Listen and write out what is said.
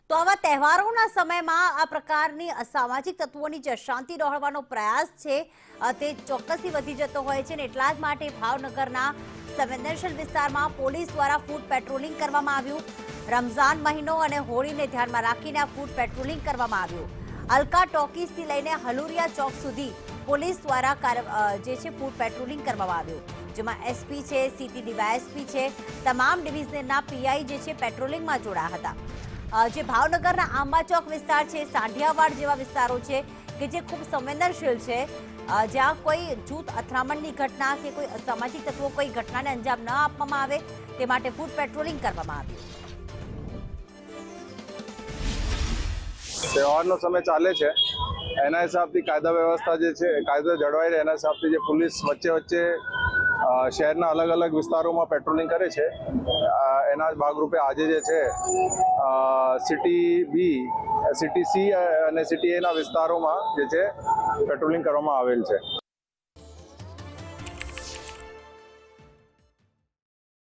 તો આવા તહેવારોના સમયમાં આ પ્રકારની અસામાજિક તત્વોની જે અશાંતિ દોહળવાનો પ્રયાસ છે તે ચોક્કસથી વધી જતો હોય છે, અને એટલા જ માટે ભાવનગરના સંવેદનશીલ વિસ્તારમાં પોલીસ દ્વારા ફૂટ પેટ્રોલિંગ કરવામાં આવ્યું। રમઝાન મહિનો અને હોળીને ધ્યાનમાં રાખીને આ ફૂટ પેટ્રોલિંગ કરવામાં આવ્યું। અલકા ટોકીસથી લઈને હલુરિયા ચોક સુધી પોલીસ દ્વારા જે છે ફૂટ પેટ્રોલિંગ કરવામાં આવ્યું, જેમાં એસપી છે, સિટી ડીવાયએસપી છે, તમામ ડિવિઝનના પીઆઈ જે છે પેટ્રોલિંગમાં જોડાયા હતા। જે ભાવનગરના આંબા ચોક વિસ્તાર છે, સાંઢિયાવાડ જેવા વિસ્તારો છે કે જે ખૂબ સંવેદનશીલ છે, જ્યાં કોઈ જૂથ અથડામણની ઘટના કે કોઈ અસામાજિક તત્વો કોઈ ઘટનાને અંજામ ન આપવામાં આવે તે માટે ફૂટ પેટ્રોલિંગ કરવામાં આવ્યું। તહેવારનો સમય ચાલે છે, એના હિસાબથી કાયદા વ્યવસ્થા જે છે કાયદો જળવાઈ રહે એના હિસાબથી જે પોલીસ વચ્ચે શહેરના અલગ અલગ વિસ્તારોમાં પેટ્રોલિંગ કરે છે। એના જ ભાગરૂપે આજે જે છે સિટી બી, સિટી સી અને સિટી એના વિસ્તારોમાં જે છે પેટ્રોલિંગ કરવામાં આવેલ છે।